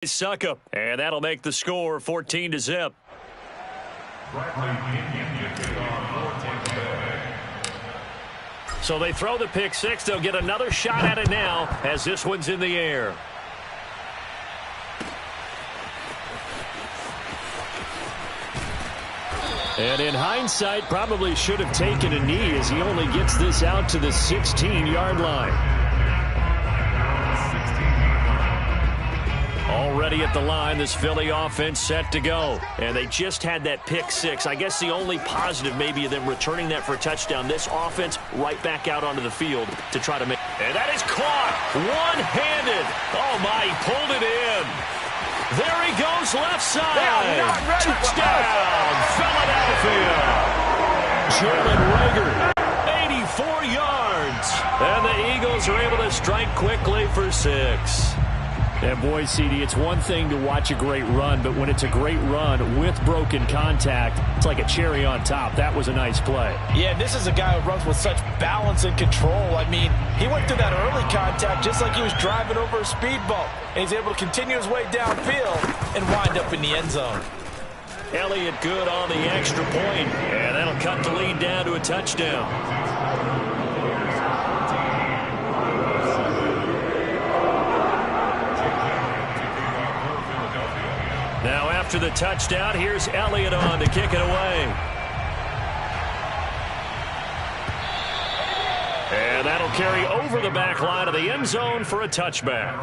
Suckup, and that'll make the score 14-0. So they throw the pick six. They'll get another shot at it now as this one's in the air. And in hindsight, probably should have taken a knee as he only gets this out to the 16-yard line. Already at the line, this Philly offense set to go. And they just had that pick six. I guess the only positive maybe of them returning that for a touchdown. This offense right back out onto the field to try to make. And that is caught one-handed. Oh, my, he pulled it in. There he goes, left side. Touchdown, Philadelphia. Jalen Reagor, 84 yards. And the Eagles are able to strike quickly for 6. And boy, CD, it's one thing to watch a great run, but when it's a great run with broken contact, it's like a cherry on top. That was a nice play. Yeah, this is a guy who runs with such balance and control. I mean, he went through that early contact just like he was driving over a speed bump. And he's able to continue his way downfield and wind up in the end zone. Elliott good on the extra point, and that'll cut the lead down to a touchdown. Now after the touchdown, here's Elliott on to kick it away. And that'll carry over the back line of the end zone for a touchback.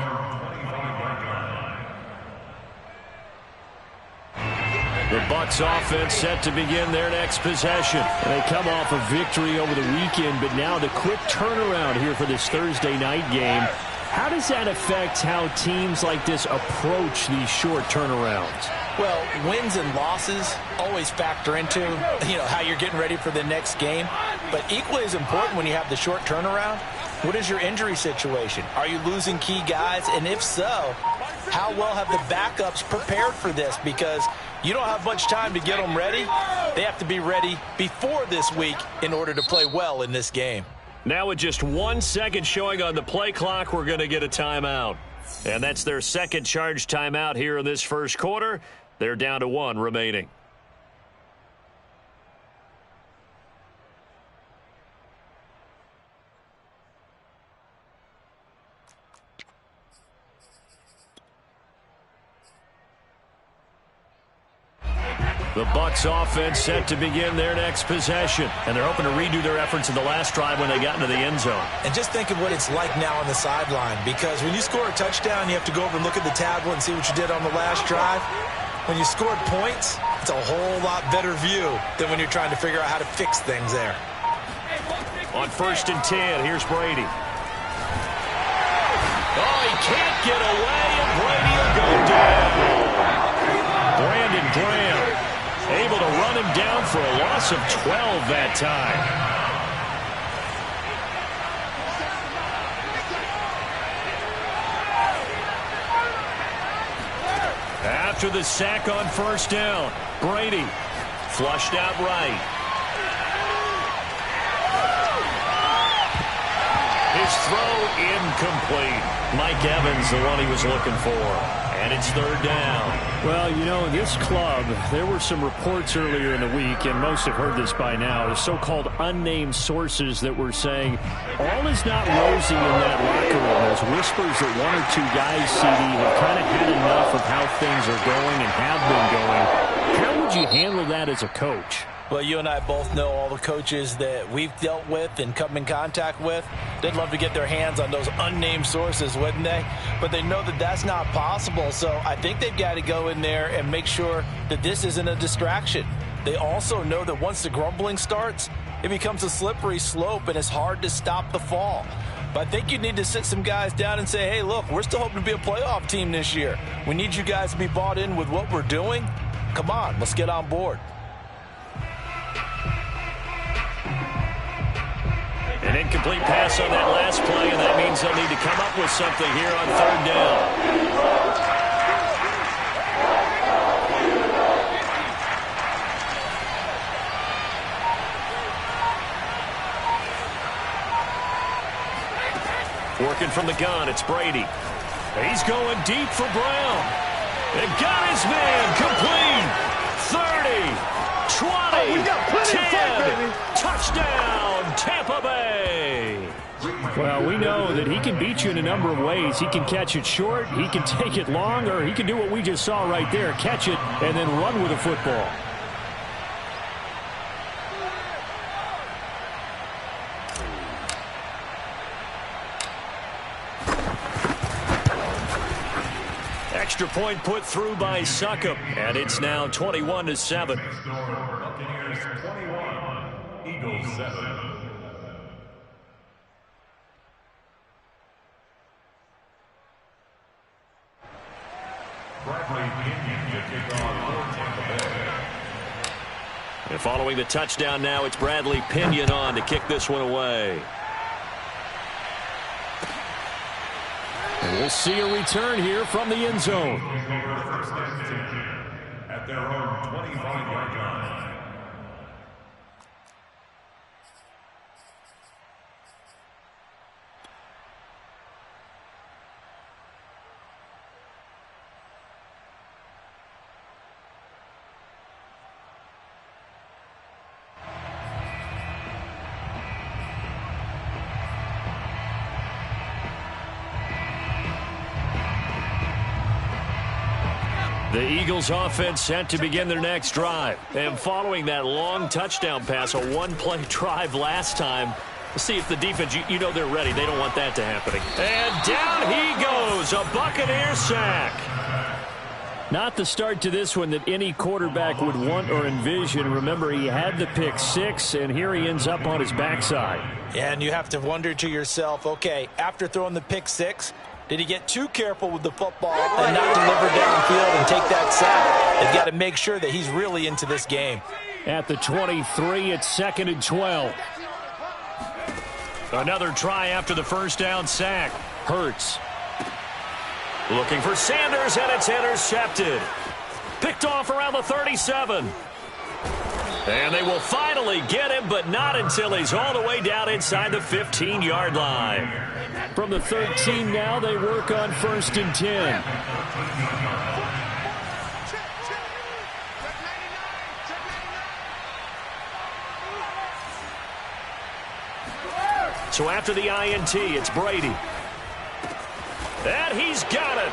The Bucs offense set to begin their next possession. And they come off a victory over the weekend, but now the quick turnaround here for this Thursday night game. How does that affect how teams like this approach these short turnarounds? Well, wins and losses always factor into, how you're getting ready for the next game. But equally as important when you have the short turnaround, what is your injury situation? Are you losing key guys? And if so, how well have the backups prepared for this? Because you don't have much time to get them ready. They have to be ready before this week in order to play well in this game. Now with just 1 second showing on the play clock, we're going to get a timeout. And that's their second charge timeout here in this first quarter. They're down to 1 remaining. The Bucs offense set to begin their next possession. And they're hoping to redo their efforts in the last drive when they got into the end zone. And just think of what it's like now on the sideline. Because when you score a touchdown, you have to go over and look at the tablet and see what you did on the last drive. When you scored points, it's a whole lot better view than when you're trying to figure out how to fix things there. On 1st and 10, here's Brady. Oh, he can't get away, and Brady will go down. Brandon Graham able to run him down for a loss of 12 that time. After the sack on 1st down, Brady flushed out right. His throw incomplete. Mike Evans, the one he was looking for. And it's 3rd down. Well, in this club, there were some reports earlier in the week, and most have heard this by now, the so-called unnamed sources that were saying all is not rosy in that locker room. There's whispers that 1 or 2 guys, CD, have kind of had enough of how things are going and have been going. How would you handle that as a coach? Well, you and I both know all the coaches that we've dealt with and come in contact with. They'd love to get their hands on those unnamed sources, wouldn't they? But they know that that's not possible. So I think they've got to go in there and make sure that this isn't a distraction. They also know that once the grumbling starts, it becomes a slippery slope and it's hard to stop the fall. But I think you need to sit some guys down and say, hey, look, we're still hoping to be a playoff team this year. We need you guys to be bought in with what we're doing. Come on, let's get on board. An incomplete pass on that last play, and that means they'll need to come up with something here on 3rd down. Working from the gun, it's Brady. He's going deep for Brown. And got his man complete. 30, 20, 10. Touchdown, Tampa Bay. Well, we know that he can beat you in a number of ways. He can catch it short, he can take it long, or he can do what we just saw right there, catch it and then run with the football. Extra point put through by Succop, and it's now 21-7. Buccaneers 21, Eagles 7. And following the touchdown now, it's Bradley Pinion on to kick this one away. And we'll see a return here from the end zone. At their own 25-yard line. The Eagles offense set to begin their next drive. And following that long touchdown pass, a one-play drive last time, let's see if the defense, you know they're ready. They don't want that to happen. And down he goes, a Buccaneer sack. Not the start to this one that any quarterback would want or envision. Remember, he had the pick six, and here he ends up on his backside. Yeah, and you have to wonder to yourself, okay, after throwing the pick six, did he get too careful with the football and not deliver downfield and take that sack? They've got to make sure that he's really into this game. At the 23, it's 2nd and 12. Another try after the first down sack. Hurts. Looking for Sanders, and it's intercepted. Picked off around the 37. And they will finally get him, but not until he's all the way down inside the 15-yard line. From the 13 now, they work on 1st and 10. So after the INT, it's Brady. And he's got it.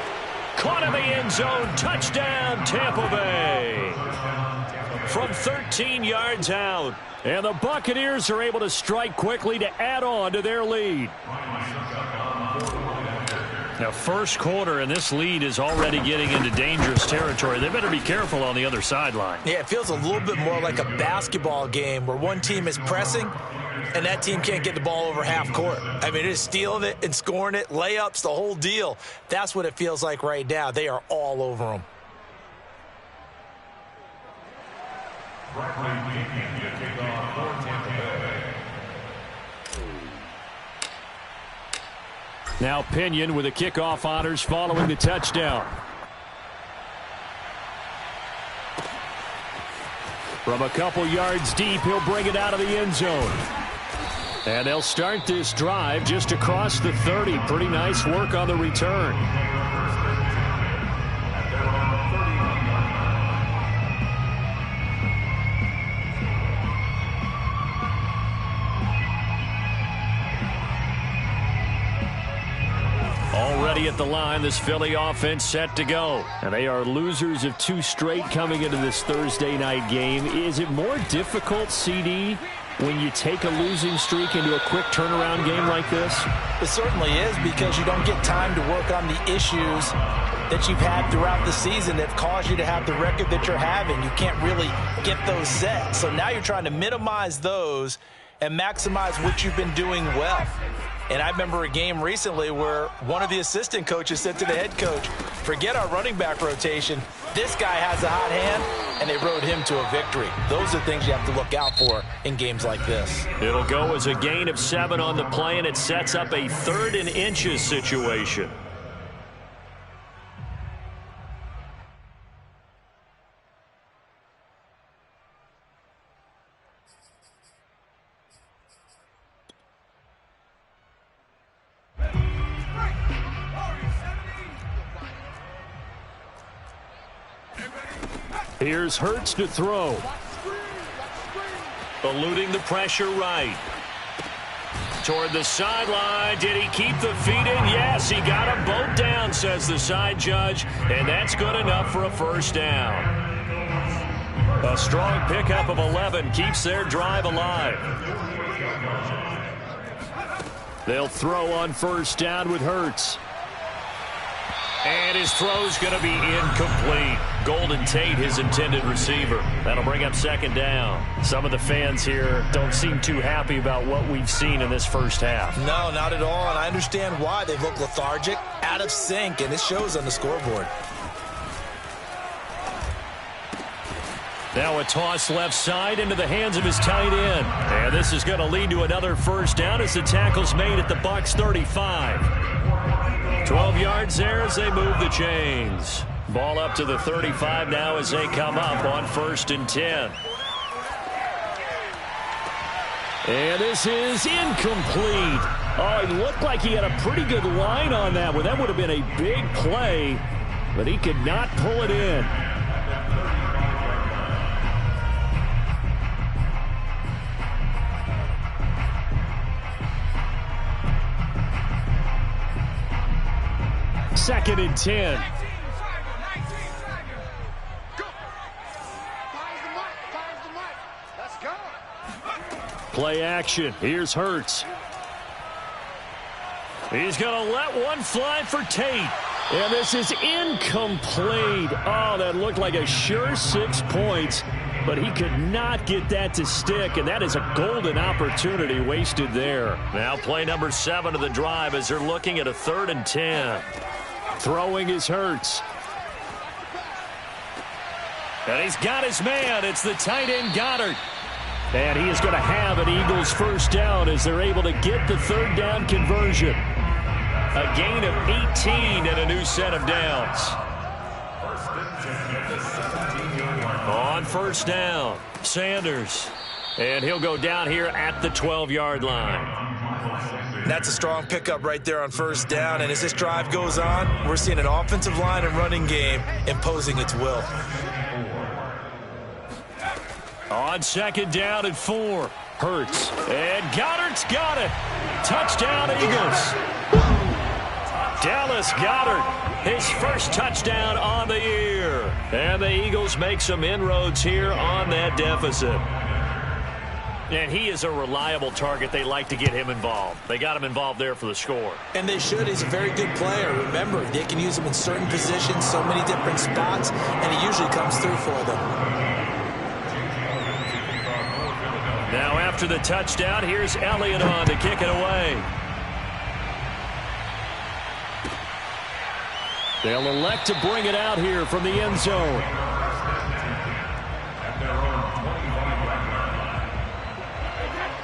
Caught in the end zone. Touchdown, Tampa Bay. From 13 yards out. And the Buccaneers are able to strike quickly to add on to their lead. Now, first quarter, and this lead is already getting into dangerous territory. They better be careful on the other sideline. Yeah, it feels a little bit more like a basketball game where one team is pressing and that team can't get the ball over half court. I mean, it is stealing it and scoring it, layups, the whole deal. That's what it feels like right now. They are all over them. Now Pinion with the kickoff honors following the touchdown. From a couple yards deep, he'll bring it out of the end zone. And they'll start this drive just across the 30. Pretty nice work on the return. Already at the line, this Philly offense set to go. And they are losers of 2 straight coming into this Thursday night game. Is it more difficult, CD, when you take a losing streak into a quick turnaround game like this? It certainly is, because you don't get time to work on the issues that you've had throughout the season that caused you to have the record that you're having. You can't really get those set. So now you're trying to minimize those and maximize what you've been doing well. And I remember a game recently where one of the assistant coaches said to the head coach, forget our running back rotation. This guy has a hot hand, and they rode him to a victory. Those are things you have to look out for in games like this. It'll go as a gain of 7 on the play, and it sets up a 3rd and inches situation. Here's Hurts to throw. Eluding the pressure right. Toward the sideline. Did he keep the feet in? Yes, he got them both down, says the side judge. And that's good enough for a first down. A strong pickup of 11 keeps their drive alive. They'll throw on first down with Hurts. And his throw's going to be incomplete. Golden Tate, his intended receiver. That'll bring up second down. Some of the fans here don't seem too happy about what we've seen in this first half. No, not at all, and I understand why. They look lethargic, out of sync, and it shows on the scoreboard. Now a toss left side into the hands of his tight end. And this is going to lead to another first down as the tackle's made at the Bucs 35. 12 yards there as they move the chains. Ball up to the 35 now as they come up on 1st and 10. And this is incomplete. Oh, he looked like he had a pretty good line on that one. That would have been a big play, but he could not pull it in. Second and 10. Play action. Here's Hurts. He's going to let one fly for Tate. And this is incomplete. Oh, that looked like a sure 6 points. But he could not get that to stick. And that is a golden opportunity wasted there. Now play number 7 of the drive as they're looking at a 3rd and 10. Throwing his Hurts. And he's got his man. It's the tight end Goddard. And he is going to have an Eagles first down as they're able to get the 3rd down conversion. A gain of 18 and a new set of downs. On first down, Sanders. And he'll go down here at the 12-yard line. That's a strong pickup right there on first down, and as this drive goes on, we're seeing an offensive line and running game imposing its will. On 2nd down and 4, Hurts. And Goddard's got it. Touchdown, Eagles. Dallas Goedert, his first touchdown on the year. And the Eagles make some inroads here on that deficit. And he is a reliable target. They like to get him involved. They got him involved there for the score. And they should. He's a very good player. Remember, they can use him in certain positions, so many different spots, and he usually comes through for them. Now after the touchdown, here's Elliott on to kick it away. They'll elect to bring it out here from the end zone.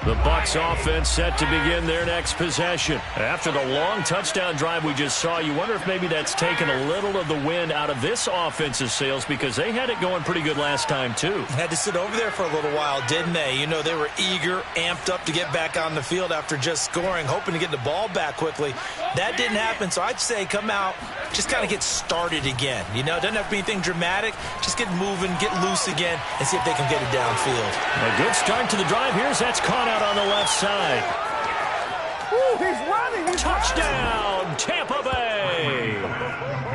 The Bucs offense set to begin their next possession. After the long touchdown drive we just saw, you wonder if maybe that's taken a little of the wind out of this offense's sails because they had it going pretty good last time too. Had to sit over there for a little while, didn't they? You know, they were eager, amped up to get back on the field after just scoring, hoping to get the ball back quickly. That didn't happen, so I'd say come out, just kind of get started again. You know, it doesn't have to be anything dramatic. Just get moving, get loose again, and see if they can get it downfield. A good start to the drive. That's caught out on the left side. Ooh, he's running. Touchdown, Tampa Bay.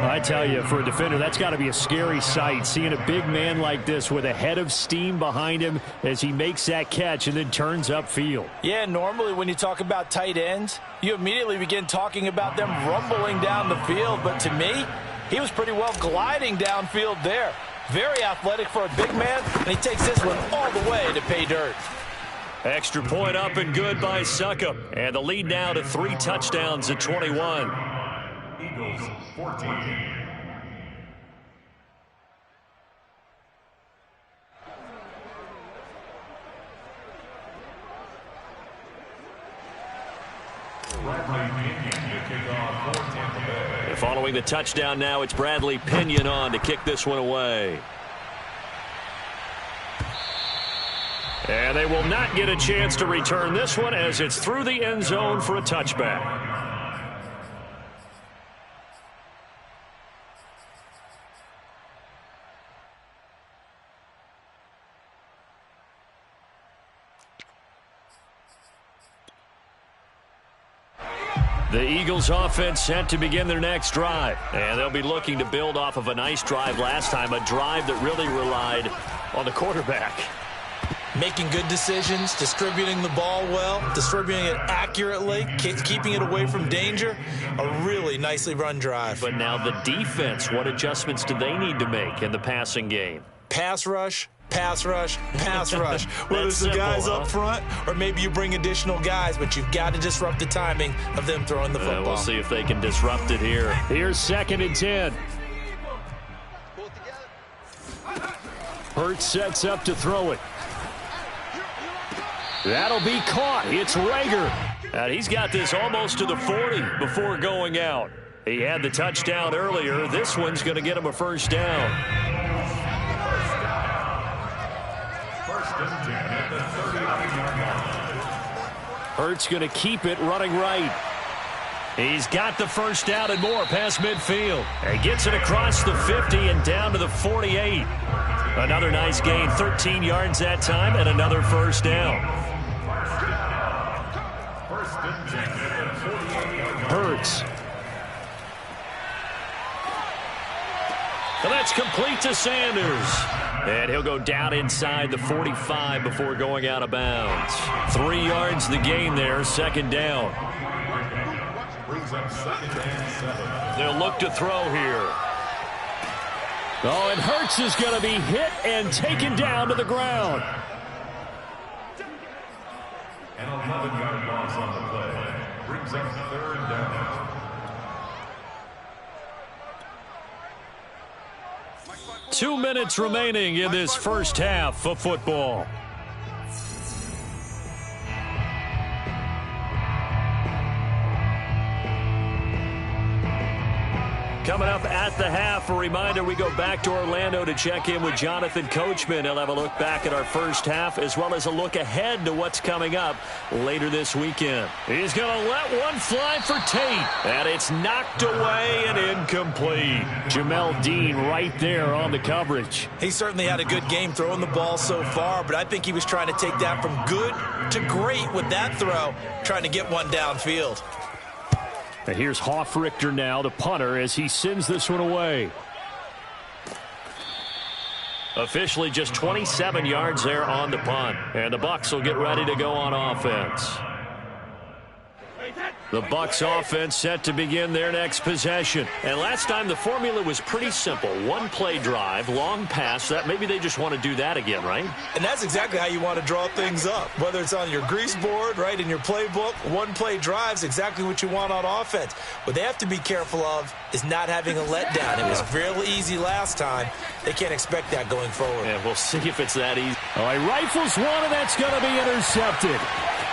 I tell you, for a defender, that's got to be a scary sight, seeing a big man like this with a head of steam behind him as he makes that catch and then turns upfield. Yeah, normally when you talk about tight ends, you immediately begin talking about them rumbling down the field. But to me, he was pretty well gliding downfield there. Very athletic for a big man, and he takes this one all the way to pay dirt. Extra point up and good by Succop. And the lead now to 3 touchdowns at 21. Eagles 14. Following the touchdown now, it's Bradley Pinion on to kick this one away. And they will not get a chance to return this one as it's through the end zone for a touchback. The Eagles offense set to begin their next drive. And they'll be looking to build off of a nice drive last time, a drive that really relied on the quarterback. Making good decisions, distributing the ball well, distributing it accurately, keeping it away from danger. A really nicely run drive. But now the defense, what adjustments do they need to make in the passing game? Pass rush, pass rush, pass rush. Whether it's the guys up front or maybe you bring additional guys, but you've got to disrupt the timing of them throwing the football. We'll see if they can disrupt it here. Here's 2nd and 10. Hurts sets up to throw it. That'll be caught. It's Rager. And he's got this almost to the 40 before going out. He had the touchdown earlier. This one's going to get him a first down. Hurts going to keep it running right. He's got the first down and more past midfield. And gets it across the 50 and down to the 48. Another nice gain, 13 yards that time, and another first down. Hurts. And that's complete to Sanders. And he'll go down inside the 45 before going out of bounds. 3 yards the gain there, 2nd down. They'll look to throw here. Oh, and Hurts is going to be hit and taken down to the ground. An 11-yard loss on the play. Brings up 3rd down. 2 minutes remaining in this first half of football. Coming up at the half, a reminder, we go back to Orlando to check in with Jonathan Coachman. He'll have a look back at our first half as well as a look ahead to what's coming up later this weekend. He's going to let one fly for Tate, and it's knocked away and incomplete. Jamel Dean right there on the coverage. He certainly had a good game throwing the ball so far, but I think he was trying to take that from good to great with that throw, trying to get one downfield. And here's Hoffrichter now, the punter, as he sends this one away. Officially just 27 yards there on the punt. And the Bucs will get ready to go on offense. The Bucs offense set to begin their next possession. And last time the formula was pretty simple. One play drive, long pass. That maybe they just want to do that again, right? And that's exactly how you want to draw things up. Whether it's on your grease board, right, in your playbook, one play drive is exactly what you want on offense. What they have to be careful of is not having a letdown. It was real easy last time. They can't expect that going forward. And we'll see if it's that easy. Oh, he rifles one, and that's going to be intercepted.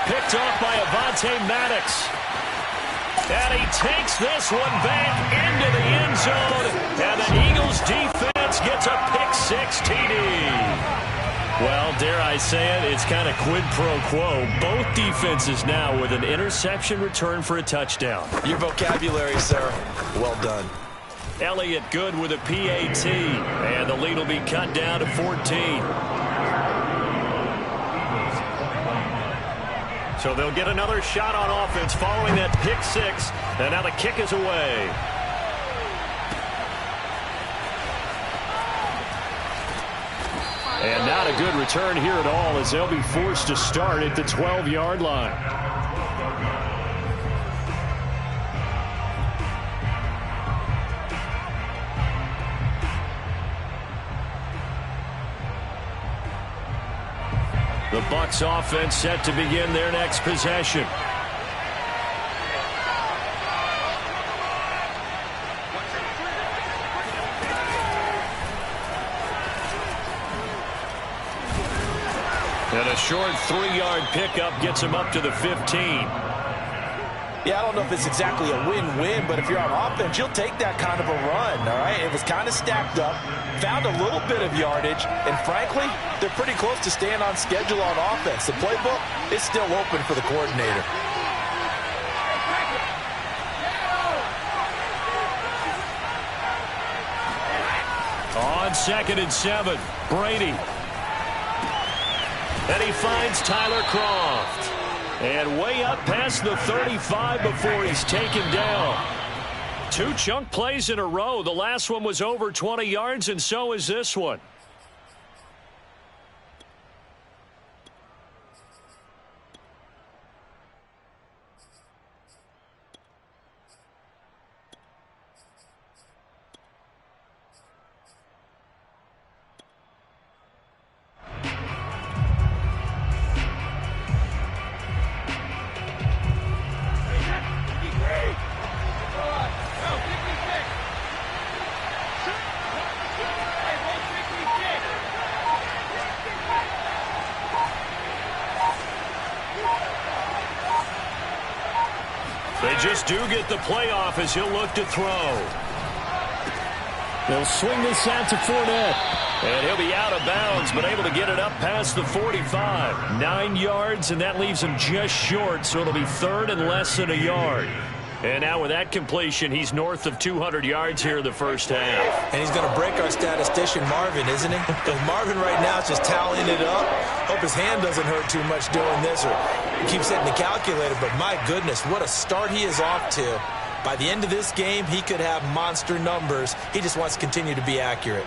Picked off by Avonte Maddox. And he takes this one back into the end zone. And the Eagles defense gets a pick-6 TD. Well, dare I say it, it's kind of quid pro quo. Both defenses now with an interception return for a touchdown. Your vocabulary, sir. Well done. Elliott good with a PAT. And the lead will be cut down to 14. So they'll get another shot on offense following that pick-6. And now the kick is away. And not a good return here at all, as they'll be forced to start at the 12-yard line. The Bucs offense set to begin their next possession. And a short 3-yard pickup gets him up to the 15. Yeah, I don't know if it's exactly a win-win, but if you're on offense, you'll take that kind of a run, all right? It was kind of stacked up, found a little bit of yardage, and frankly, they're pretty close to staying on schedule on offense. The playbook is still open for the coordinator. On 2nd and 7, Brady. And he finds Tyler Kroft. And way up past the 35 before he's taken down. 2 chunk plays in a row. The last one was over 20 yards, and so is this one. They just do get the playoff as he'll look to throw. They'll swing this out to Fournette. And he'll be out of bounds, but able to get it up past the 45. 9 yards, and that leaves him just short, so it'll be third and less than a yard. And now with that completion, he's north of 200 yards here in the first half. And he's going to break our statistician Marvin, isn't he? Because Marvin right now is just tallying it up. Hope his hand doesn't hurt too much doing this, or he keeps hitting the calculator. But my goodness, what a start he is off to. By the end of this game, he could have monster numbers. He just wants to continue to be accurate.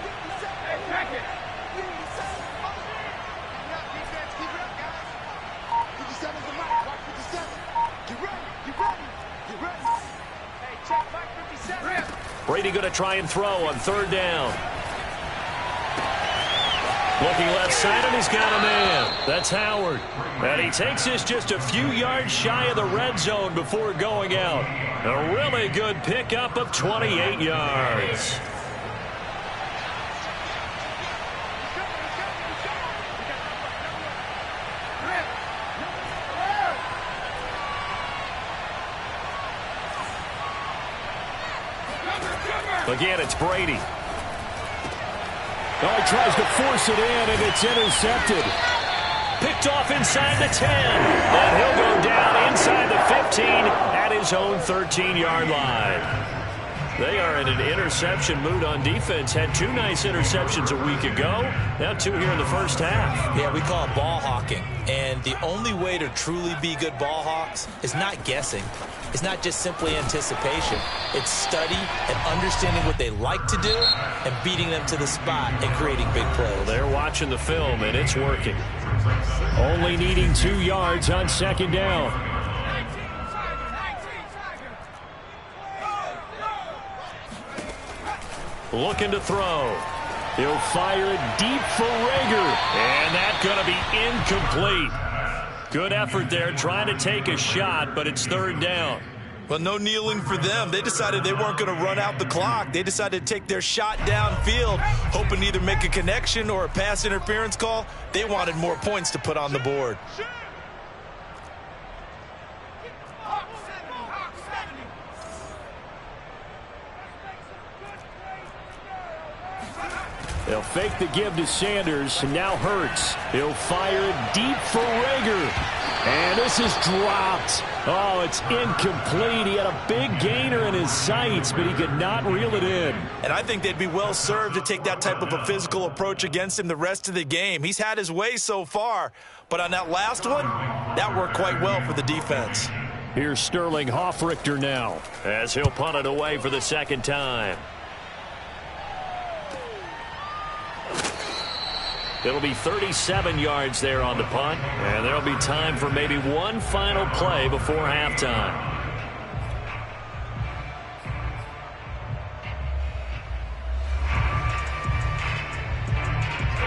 Brady going to try and throw on third down. Looking left side, and he's got a man. That's Howard. And he takes this just a few yards shy of the red zone before going out. A really good pickup of 28 yards. Again, it's Brady. Oh, he tries to force it in, and it's intercepted. Picked off inside the 10. And he'll go down inside the 15 at his own 13-yard line. They are in an interception mood on defense. Had 2 nice interceptions a week ago. Now 2 here in the first half. Yeah, we call it ball hawking. And the only way to truly be good ball hawks is not guessing. It's not just simply anticipation. It's study and understanding what they like to do and beating them to the spot and creating big plays. Well, they're watching the film, and it's working. Only needing 2 yards on second down. Looking to throw. He'll fire it deep for Rager. And that's going to be incomplete. Good effort there trying to take a shot, but it's third down. Well, no kneeling for them. They decided they weren't going to run out the clock. They decided to take their shot downfield, hoping to either make a connection or a pass interference call. They wanted more points to put on the board. They'll fake the give to Sanders, and now Hurts. He'll fire it deep for Rager. And this is dropped. Oh, it's incomplete. He had a big gainer in his sights, but he could not reel it in. And I think they'd be well served to take that type of a physical approach against him the rest of the game. He's had his way so far, but on that last one, that worked quite well for the defense. Here's Sterling Hoffrichter now, as he'll punt it away for the second time. It'll be 37 yards there on the punt, and there'll be time for maybe one final play before halftime.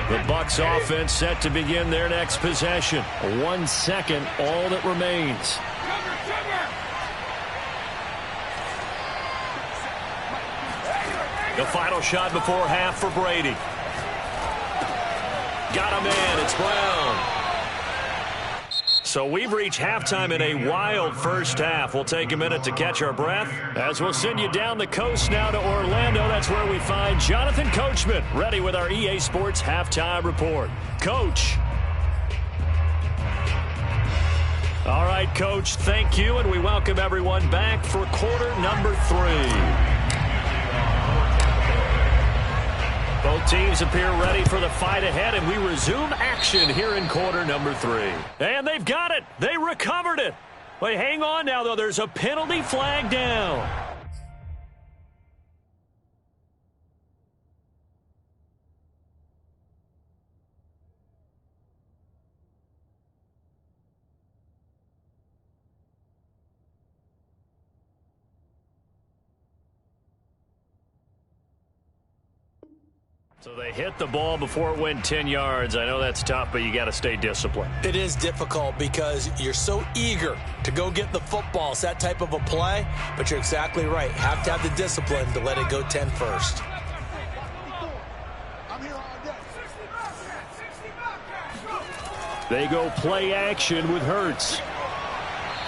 The Bucs offense set to begin their next possession. 1 second, all that remains. The final shot before half for Brady. Got him in. It's Brown. So we've reached halftime in a wild first half. We'll take a minute to catch our breath as we'll send you down the coast now to Orlando. That's where we find Jonathan Coachman ready with our EA Sports halftime report. Coach. All right, Coach, thank you, and we welcome everyone back for quarter number 3. Both teams appear ready for the fight ahead, and we resume action here in quarter number 3. And they've got it. They recovered it. Wait, hang on now, though. There's a penalty flag down. So they hit the ball before it went 10 yards. I know that's tough, but you got to stay disciplined. It is difficult because you're so eager to go get the football. It's that type of a play, but you're exactly right. Have to have the discipline to let it go 10 first. They go play action with Hurts.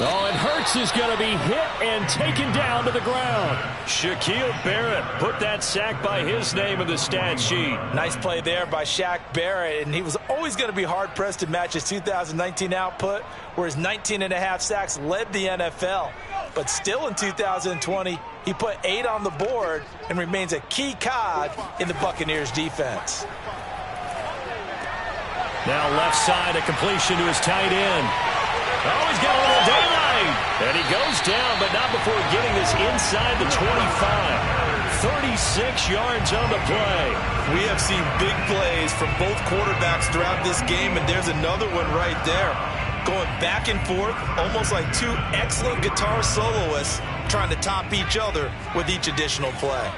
Oh, and Hurts is going to be hit and taken down to the ground. Shaquille Barrett put that sack by his name in the stat sheet. Nice play there by Shaq Barrett, and he was always going to be hard-pressed to match his 2019 output, where his 19.5 sacks led the NFL. But still in 2020, he put 8 on the board and remains a key cog in the Buccaneers defense. Now left side, a completion to his tight end. Oh, he's got a little daylight. And he goes down, but not before getting this inside the 25. 36 yards on the play. We have seen big plays from both quarterbacks throughout this game, and there's another one right there. Going back and forth, almost like two excellent guitar soloists trying to top each other with each additional play.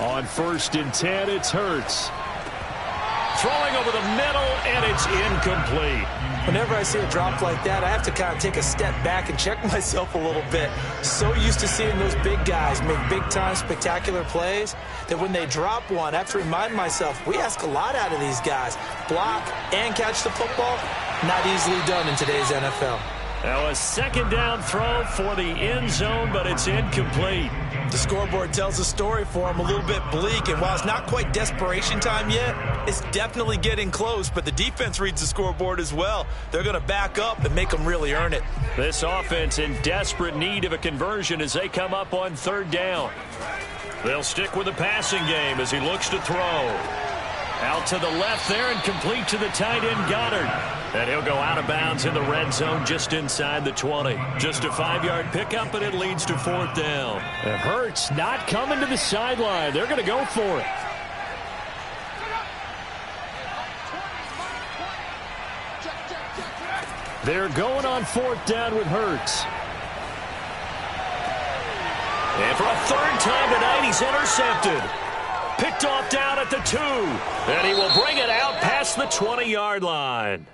On 1st and 10, it's Hurts. Throwing over the middle, and it's incomplete. Whenever I see a drop like that, I have to kind of take a step back and check myself a little bit. So used to seeing those big guys make big-time spectacular plays that when they drop one, I have to remind myself, we ask a lot out of these guys. Block and catch the football, not easily done in today's NFL. Now a second down throw for the end zone, but it's incomplete. The scoreboard tells a story for him, a little bit bleak, and while it's not quite desperation time yet, it's definitely getting close, but the defense reads the scoreboard as well. They're going to back up and make them really earn it. This offense in desperate need of a conversion as they come up on 3rd down. They'll stick with the passing game as he looks to throw. Out to the left there and complete to the tight end Goddard. And he'll go out of bounds in the red zone just inside the 20. Just a 5-yard pickup, and it leads to 4th down. And Hurts not coming to the sideline. They're going to go for it. They're going on 4th down with Hurts. And for a 3rd time tonight, he's intercepted. Picked off down at the 2. And he will bring it out past the 20-yard line.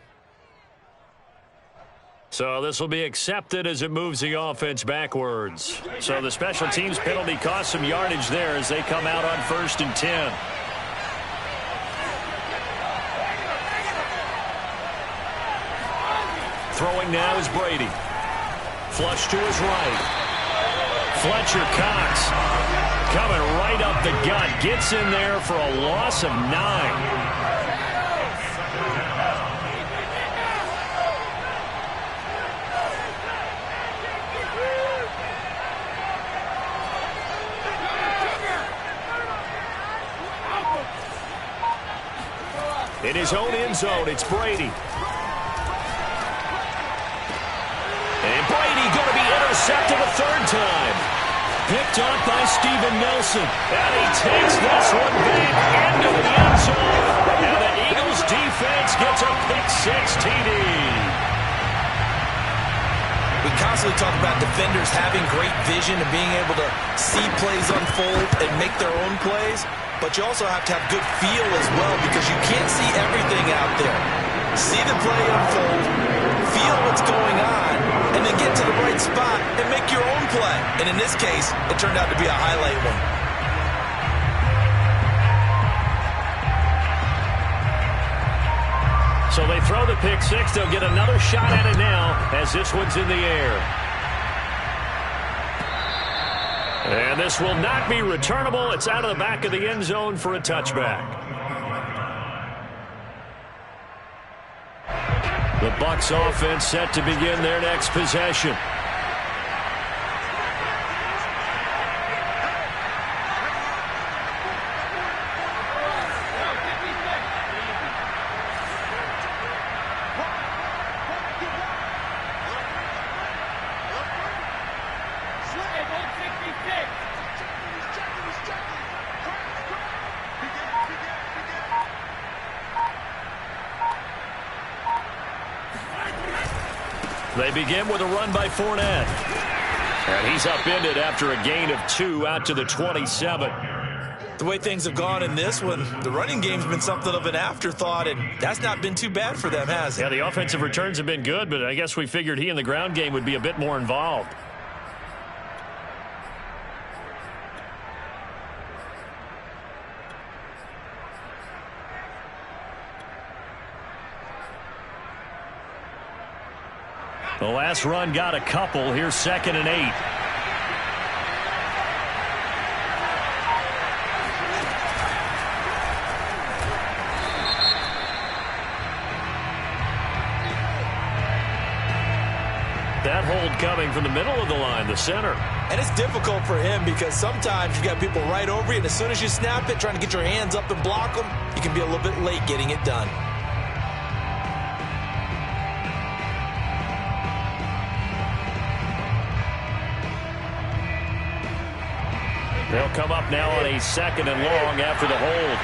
So this will be accepted as it moves the offense backwards. So the special teams penalty cost some yardage there as they come out on 1st and 10. Throwing now is Brady. Flush to his right. Fletcher Cox coming right up the gut. Gets in there for a loss of 9. In his own end zone, it's Brady. And Brady going to be intercepted a 3rd time. Picked up by Steven Nelson. And he takes this one back into the end zone. And the Eagles defense gets a pick-6 TD. We constantly talk about defenders having great vision and being able to see plays unfold and make their own plays. But you also have to have good feel as well because you can't see everything out there. See the play unfold, feel what's going on, and then get to the right spot and make your own play. And in this case, it turned out to be a highlight one. So they throw the pick-6. They'll get another shot at it now as this one's in the air. And this will not be returnable. It's out of the back of the end zone for a touchback. The Bucs offense set to begin their next possession. They begin with a run by Fournette. And he's upended after a gain of 2 out to the 27. The way things have gone in this one, the running game's been something of an afterthought, and that's not been too bad for them, has it? Yeah, the offensive returns have been good, but I guess we figured he in the ground game would be a bit more involved. The last run got a couple. Here's 2nd and 8. That hold coming from the middle of the line, the center. And it's difficult for him because sometimes you got people right over you, and as soon as you snap it, trying to get your hands up and block them, you can be a little bit late getting it done. They'll come up now on a 2nd and long after the hold.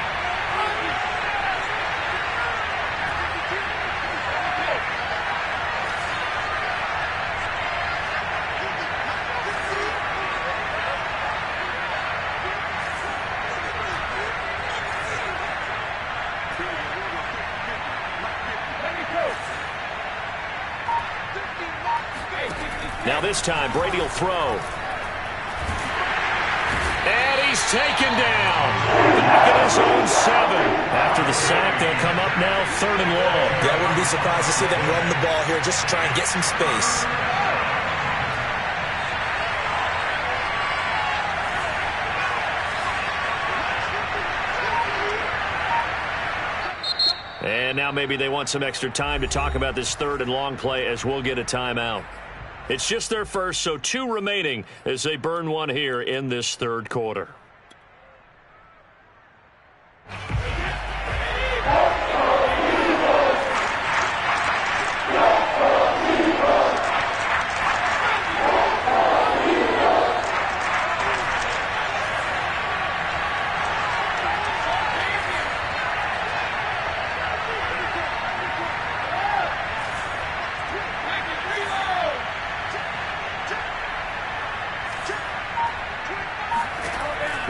Now this time, Brady will throw. And he's taken down. Back at his own 7. After the sack, they'll come up now 3rd and long. Yeah, I wouldn't be surprised to see them run the ball here just to try and get some space. And now maybe they want some extra time to talk about this 3rd and long play as we'll get a timeout. It's just their first, so 2 remaining as they burn one here in this 3rd quarter.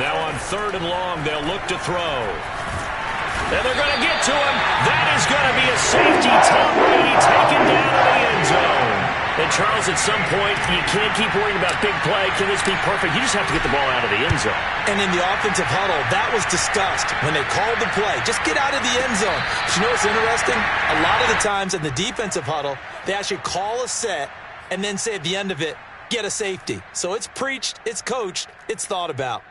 Now on 3rd and long, they'll look to throw. And they're going to get to him. That is going to be a safety. Tom Brady taken down in the end zone. And Charles, at some point, you can't keep worrying about big play. Can this be perfect? You just have to get the ball out of the end zone. And in the offensive huddle, that was discussed when they called the play. Just get out of the end zone. But you know what's interesting? A lot of the times in the defensive huddle, they actually call a set and then say at the end of it, get a safety. So it's preached, it's coached, it's thought about.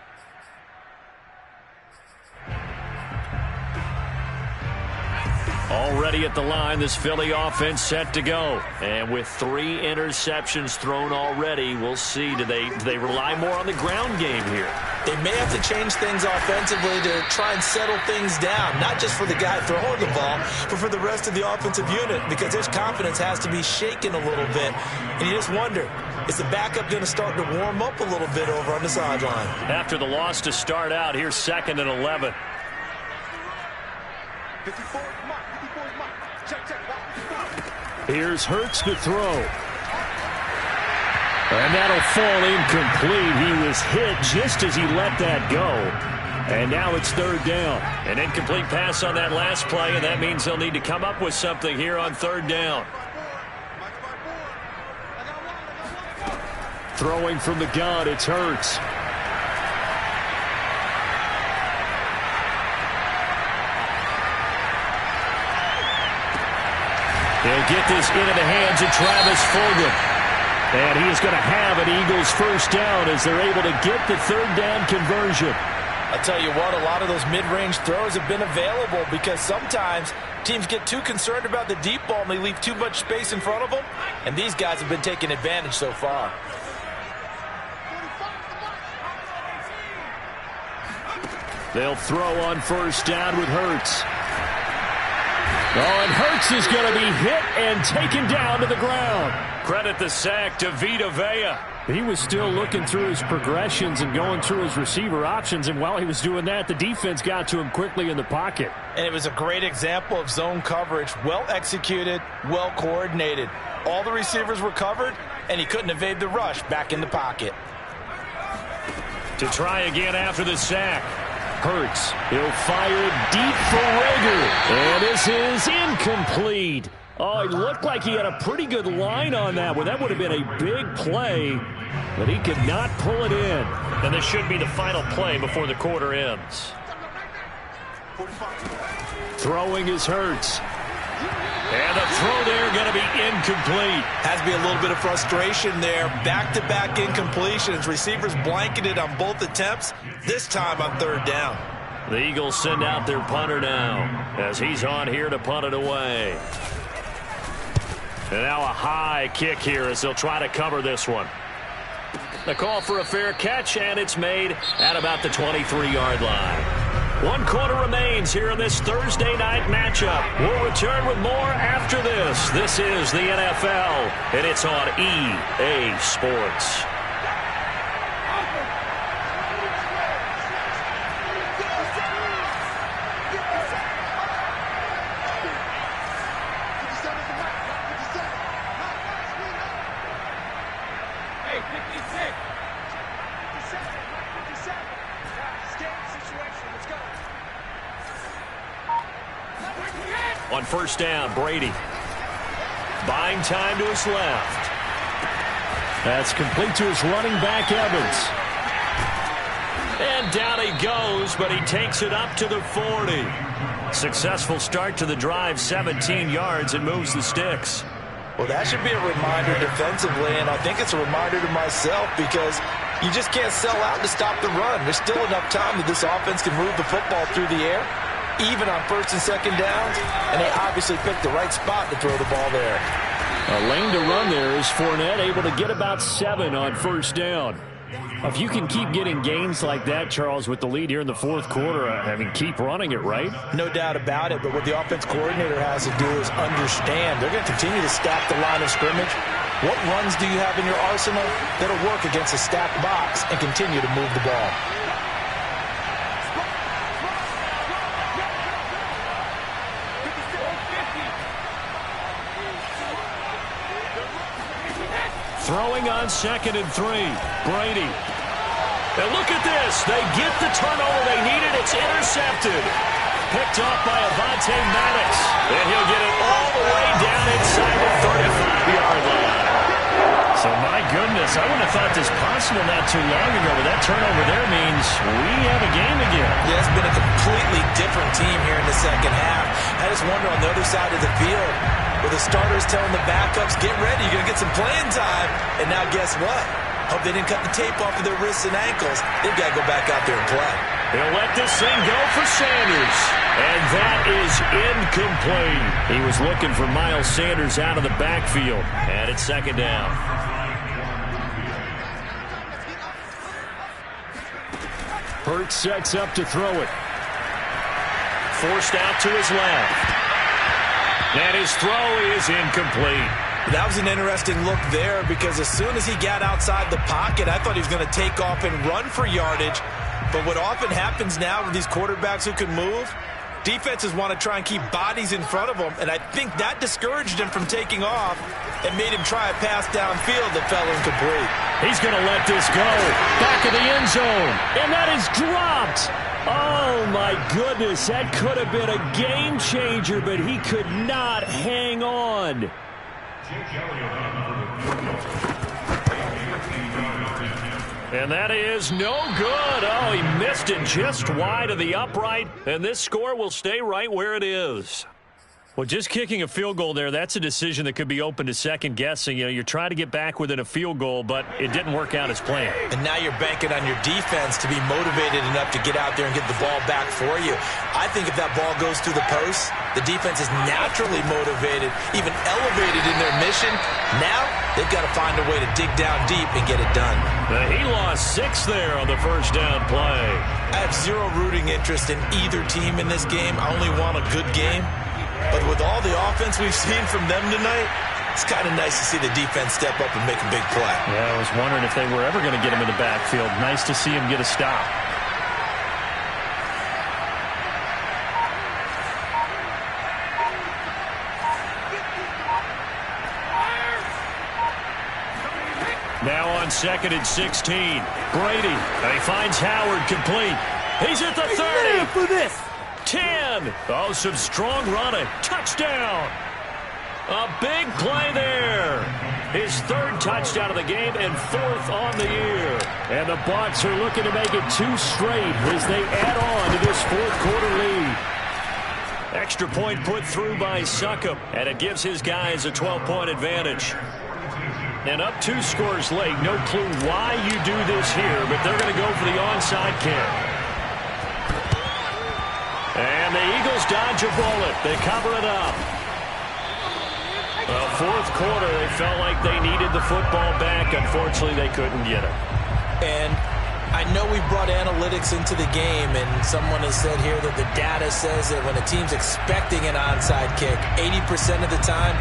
Already at the line, this Philly offense set to go. And with 3 interceptions thrown already, we'll see. Do they rely more on the ground game here? They may have to change things offensively to try and settle things down, not just for the guy throwing the ball, but for the rest of the offensive unit, because their confidence has to be shaken a little bit. And you just wonder, is the backup going to start to warm up a little bit over on the sideline? After the loss to start out, here's 2nd and 11. 54. Here's Hurts to throw. And that'll fall incomplete. He was hit just as he let that go. And now it's 3rd down. An incomplete pass on that last play, and that means they'll need to come up with something here on 3rd down. Throwing from the gun, it's Hurts. He'll get this into the hands of Travis Fulgham. And he is going to have an Eagles 1st down as they're able to get the 3rd down conversion. I'll tell you what, a lot of those mid-range throws have been available because sometimes teams get too concerned about the deep ball and they leave too much space in front of them. And these guys have been taking advantage so far. They'll throw on 1st down with Hurts. Oh, and Hurts is going to be hit and taken down to the ground. Credit the sack to Vita Vea. He was still looking through his progressions and going through his receiver options, and while he was doing that, the defense got to him quickly in the pocket. And it was a great example of zone coverage. Well executed, well coordinated. All the receivers were covered, and he couldn't evade the rush back in the pocket. To try again after the sack. Hurts. He'll fire deep for Rager. And this is incomplete. Oh, it looked like he had a pretty good line on that one. That would have been a big play, but he could not pull it in. And this should be the final play before the quarter ends. Throwing is Hurts. And the throw there going to be incomplete. Has to be a little bit of frustration there. Back-to-back incompletions. Receivers blanketed on both attempts, this time on third down. The Eagles send out their punter now as he's on here to punt it away. And now a high kick here as they'll try to cover this one. The call for a fair catch, and it's made at about the 23-yard line. 1 quarter remains here in this Thursday night matchup. We'll return with more after this. This is the NFL, and it's on EA Sports. On first down, Brady. Buying time to his left. That's complete to his running back, Evans. And down he goes, but he takes it up to the 40. Successful start to the drive, 17 yards, and moves the sticks. Well, that should be a reminder defensively, and I think it's a reminder to myself because you just can't sell out to stop the run. There's still enough time that this offense can move the football through the air, even on first and second downs, and they obviously picked the right spot to throw the ball there. A lane to run there is Fournette, able to get about 7 on first down. If you can keep getting gains like that, Charles, with the lead here in the fourth quarter, I mean, keep running it, right? No doubt about it, but what the offense coordinator has to do is understand. They're going to continue to stack the line of scrimmage. What runs do you have in your arsenal that'll work against a stacked box and continue to move the ball? Throwing on 2nd and 3. Brady. And look at this. They get the turnover they needed. It's intercepted. Picked off by Avonte Maddox. And he'll get it all the way down inside the 35-yard line. So, my goodness, I wouldn't have thought this possible not too long ago, but that turnover there means we have a game again. Yeah, it's been a completely different team here in the second half. I just wonder on the other side of the field, where the starters telling the backups, get ready, you're going to get some playing time. And now guess what? Hope they didn't cut the tape off of their wrists and ankles. They've got to go back out there and play. He'll let this thing go for Sanders. And that is incomplete. He was looking for Miles Sanders out of the backfield. And it's second down. Hurts sets up to throw it. Forced out to his left. And his throw is incomplete. That was an interesting look there because as soon as he got outside the pocket, I thought he was going to take off and run for yardage. But what often happens now with these quarterbacks who can move, defenses want to try and keep bodies in front of them, and I think that discouraged him from taking off and made him try a pass downfield that fell incomplete. He's going to let this go. Back of the end zone. And that is dropped. Oh, my goodness. That could have been a game changer, but he could not hang on. And that is no good. Oh, he missed it just wide of the upright, and this score will stay right where it is. Well, just kicking a field goal there, that's a decision that could be open to second guessing. You know, you're trying to get back within a field goal, but it didn't work out as planned. And now you're banking on your defense to be motivated enough to get out there and get the ball back for you. I think if that ball goes through the post, the defense is naturally motivated, even elevated in their mission. Now they've got to find a way to dig down deep and get it done. He lost 6 there on the first down play. I have zero rooting interest in either team in this game. I only want a good game. But with all the offense we've seen from them tonight, It's kind of nice to see the defense step up and make a big play. Yeah, I was wondering if they were ever going to get him in the backfield. Nice to see him get a stop. Now on 2nd and 16. Brady. He finds Howard complete. He's at the 30. For this. 10. Oh, some strong running. Touchdown. A big play there. His 3rd touchdown of the game and 4th on the year. And the Bucs are looking to make it 2 straight as they add on to this 4th quarter lead. Extra point put through by Succop, and it gives his guys a 12-point advantage. And up 2 scores late. No clue why you do this here, but they're going to go for the onside kick. And the Eagles dodge a bullet. They cover it up. Well, 4th quarter, they felt like they needed the football back. Unfortunately, they couldn't get it. And I know we brought analytics into the game, and someone has said here that the data says that when a team's expecting an onside kick, 80% of the time,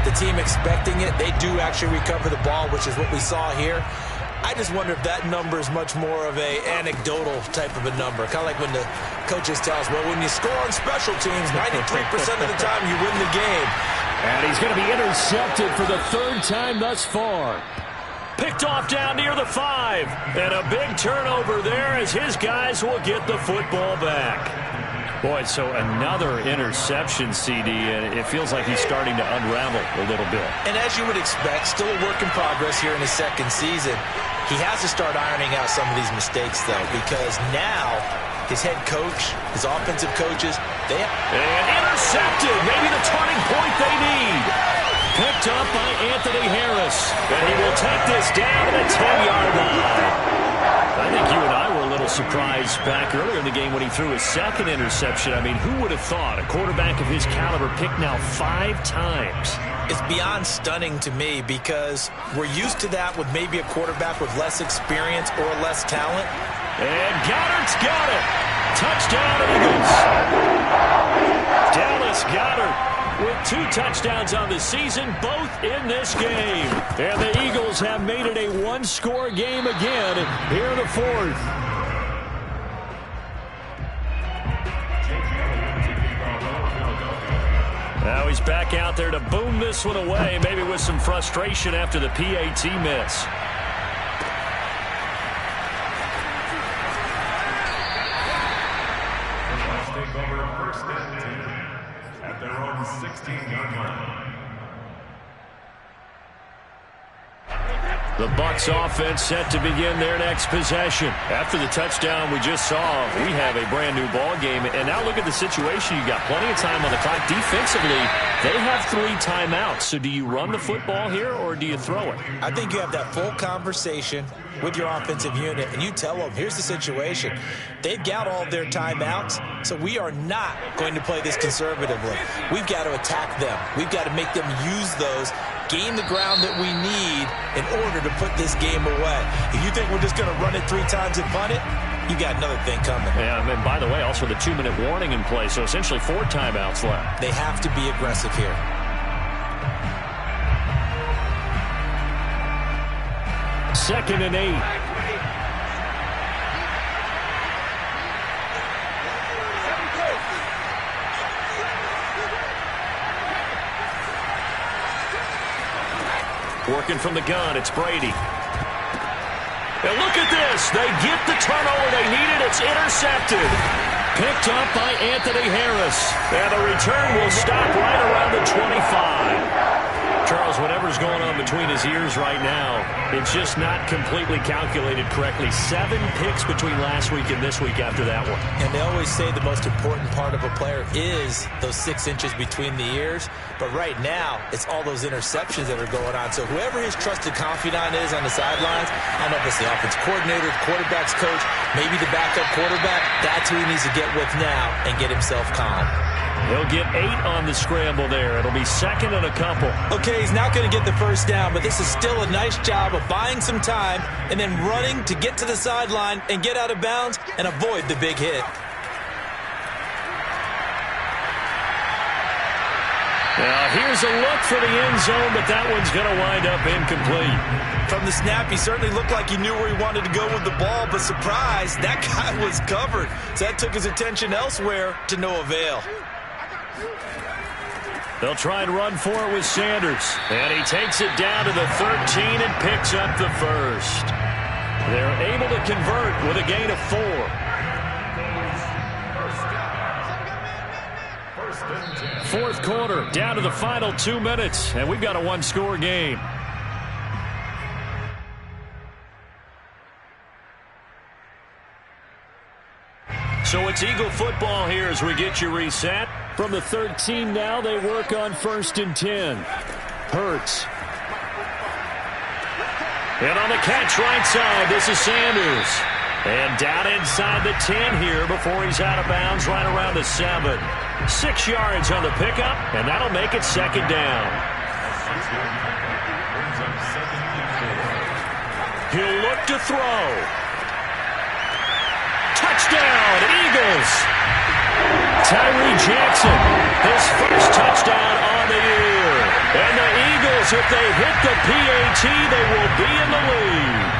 the team expecting it, they do actually recover the ball, which is what we saw here. I just wonder if that number is much more of a anecdotal type of a number. Kind of like when the coaches tell us, well, when you score on special teams, 93% of the time you win the game. And he's going to be intercepted for the 3rd time thus far. Picked off down near the 5. And a big turnover there as his guys will get the football back. Boy, so another interception, CD, and it feels like he's starting to unravel a little bit. And as you would expect, still a work in progress here in his 2nd season. He has to start ironing out some of these mistakes, though, because now his head coach, his offensive coaches, they have... And intercepted, maybe the turning point they need. Picked up by Anthony Harris, and he will take this down to the 10-yard line. I think you and I were a little surprised back earlier in the game when he threw his 2nd interception. I mean, who would have thought a quarterback of his caliber picked now 5 times? It's beyond stunning to me because we're used to that with maybe a quarterback with less experience or less talent. And Goddard's got it. Touchdown, Eagles. Dallas Goedert with 2 touchdowns on the season, both in this game. And the Eagles have made it a 1-score game again here in the 4th. Now he's back out there to boom this one away, maybe with some frustration after the PAT miss. Take over 1st and 10 at their own 16-yard line. The Bucs offense set to begin their next possession. After the touchdown we just saw, we have a brand new ball game. And now look at the situation. You got plenty of time on the clock. Defensively, they have 3 timeouts. So do you run the football here or do you throw it? I think you have that full conversation with your offensive unit, and you tell them, here's the situation. They've got all their timeouts, so we are not going to play this conservatively. We've got to attack them. We've got to make them use those, gain the ground that we need in order to put this game away. If you think we're just going to run it 3 times and punt it, you got another thing coming. Yeah, and by the way, also the 2-minute warning in play, so essentially 4 timeouts left. They have to be aggressive here. Second and 8. Working from the gun, it's Brady. And look at this. They get the turnover they needed. It's intercepted. Picked up by Anthony Harris. And the return will stop right around the 25. Charles, whatever's going on between his ears right now, it's just not completely calculated correctly. 7 picks between last week and this week after that one. And they always say the most important part of a player is those 6 inches between the ears. But right now, it's all those interceptions that are going on. So whoever his trusted confidant is on the sidelines, I don't know if it's the offense coordinator, the quarterback's coach, maybe the backup quarterback, that's who he needs to get with now and get himself calm. He'll get 8 on the scramble there. It'll be 2nd and a couple. Okay, he's not going to get the first down, but this is still a nice job of buying some time and then running to get to the sideline and get out of bounds and avoid the big hit. Now here's a look for the end zone, but that one's going to wind up incomplete. From the snap, he certainly looked like he knew where he wanted to go with the ball, but surprise, that guy was covered. So that took his attention elsewhere to no avail. They'll try and run for it with Sanders. And he takes it down to the 13 and picks up the first. They're able to convert with a gain of 4. Fourth quarter, down to the final 2 minutes, and we've got a one-score game. So it's Eagle football here as we get you reset. From the 13 now, they work on 1st and 10. Hurts. And on the catch right side, this is Sanders. And down inside the 10 here before he's out of bounds right around the 7. 6 yards on the pickup, and that'll make it 2nd down. He'll look to throw. Touchdown, Eagles! Tyree Jackson, his first touchdown on the year. And the Eagles, if they hit the PAT, they will be in the lead.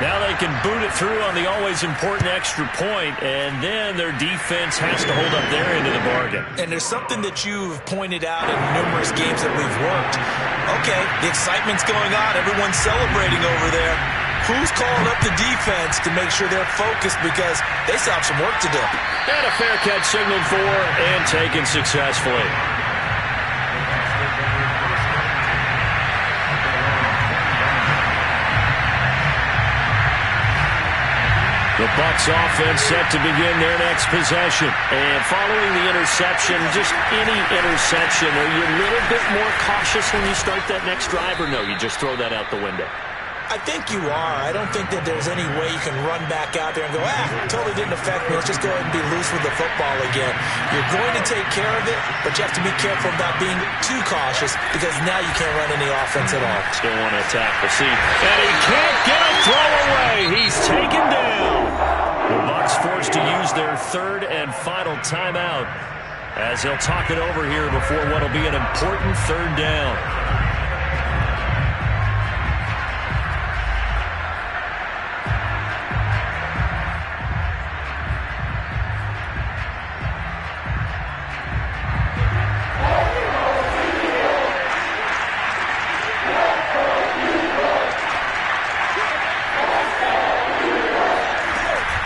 Now they can boot it through on the always important extra point, and then their defense has to hold up their end of the bargain. And there's something that you've pointed out in numerous games that we've worked. Okay, the excitement's going on. Everyone's celebrating over there. Who's calling up the defense to make sure they're focused because they still have some work to do? And a fair catch signaled for and taken successfully. The Bucs offense set to begin their next possession. And following the interception, just any interception, are you a little bit more cautious when you start that next drive, or no, you just throw that out the window? I think you are. I don't think that there's any way you can run back out there and go, totally didn't affect me. Let's just go ahead and be loose with the football again. You're going to take care of it, but you have to be careful about being too cautious because now you can't run any offense at all. Still want to attack the seat. And he can't get a throw away. He's taken down. The Bucs forced to use their 3rd and final timeout as they'll talk it over here before what will be an important 3rd down.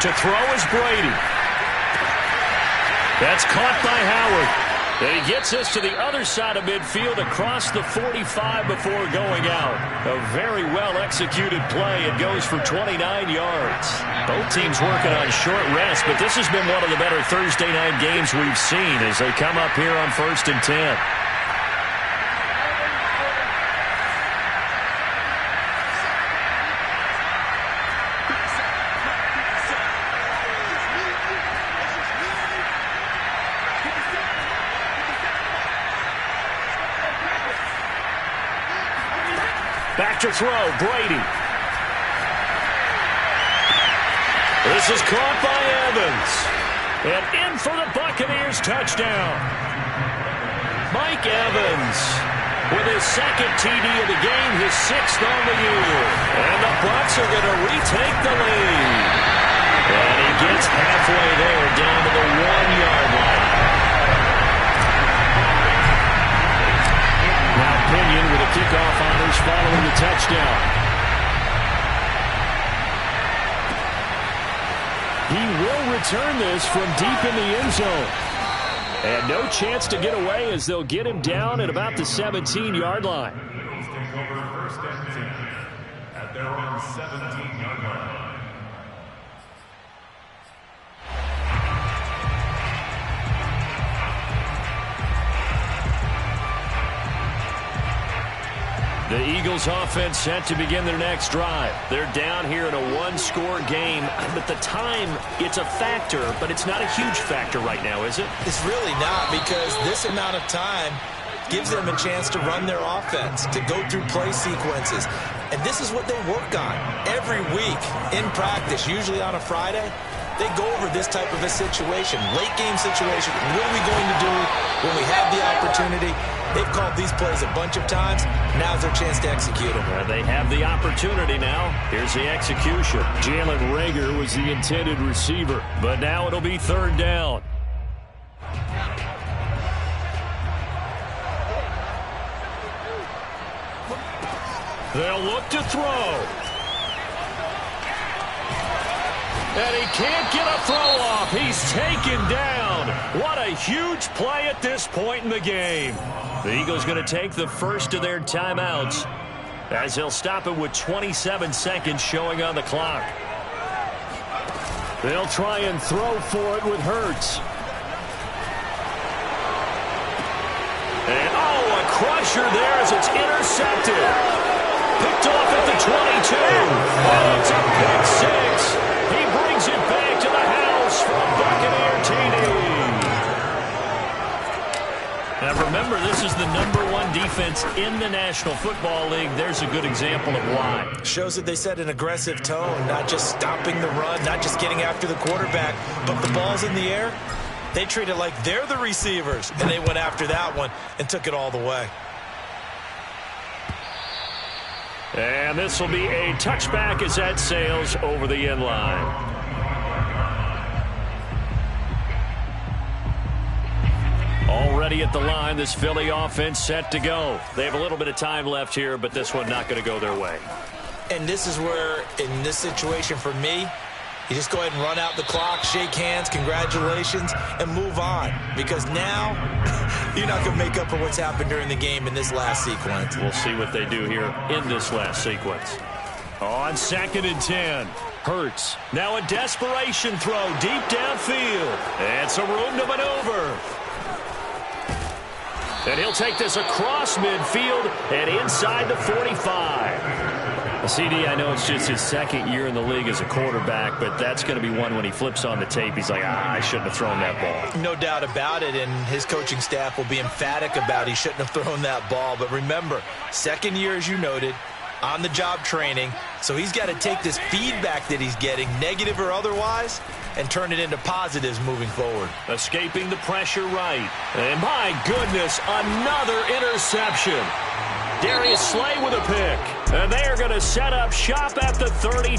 To throw is Brady. That's caught by Howard. And he gets us to the other side of midfield across the 45 before going out. A very well-executed play. It goes for 29 yards. Both teams working on short rest, but this has been one of the better Thursday night games we've seen as they come up here on 1st and 10. Back to throw, Brady. This is caught by Evans. And in for the Buccaneers touchdown. Mike Evans with his 2nd TD of the game, his 6th on the year. And the Bucs are going to retake the lead. And he gets halfway there, down to the 1-yard line. Now Pinion with a kickoff honors following the touchdown. He will return this from deep in the end zone. And no chance to get away as they'll get him down at about the 17-yard line. Eagles take over 1st and 10 at their own 17-yard line. The Eagles offense set to begin their next drive. They're down here in a one-score game. But the time, it's a factor, but it's not a huge factor right now, is it? It's really not, because this amount of time gives them a chance to run their offense, to go through play sequences. And this is what they work on every week in practice, usually on a Friday. they go over this type of a situation, late game situation. What are we going to do when we have the opportunity? They've called these plays a bunch of times. Now's their chance to execute them. They have the opportunity now. Here's the execution. Jalen Reagor was the intended receiver, but now it'll be third down. They'll look to throw. And he can't get a throw off. He's taken down. What a huge play at this point in the game. The Eagles going to take the first of their timeouts as he'll stop it with 27 seconds showing on the clock. They'll try and throw for it with Hurts. And a crusher there as it's intercepted. Picked off at the 22. And it's a pick six. He brings it back to the house from Buccaneer TD. Now remember, this is the #1 defense in the National Football League. There's a good example of why. Shows that they set an aggressive tone, not just stopping the run, not just getting after the quarterback, but the ball's in the air. They treat it like they're the receivers, and they went after that one and took it all the way. And this will be a touchback as that sails over the end line. Already at the line, this Philly offense set to go. They have a little bit of time left here, but this one not going to go their way. And this is where, in this situation for me, you just go ahead and run out the clock, shake hands, congratulations, and move on. Because now, you're not going to make up for what's happened during the game in this last sequence. We'll see what they do here in this last sequence. On 2nd and 10. Hurts. Now a desperation throw deep downfield. And some room to maneuver. And he'll take this across midfield and inside the 45. CD, I know it's just his second year in the league as a quarterback, but that's going to be one when he flips on the tape. He's like, I shouldn't have thrown that ball. No doubt about it, and his coaching staff will be emphatic about he shouldn't have thrown that ball. But remember, second year, as you noted, on-the-job training, so he's got to take this feedback that he's getting, negative or otherwise, and turn it into positives moving forward. Escaping the pressure right. And my goodness, another interception. Darius Slay with a pick. And they are going to set up shop at the 30.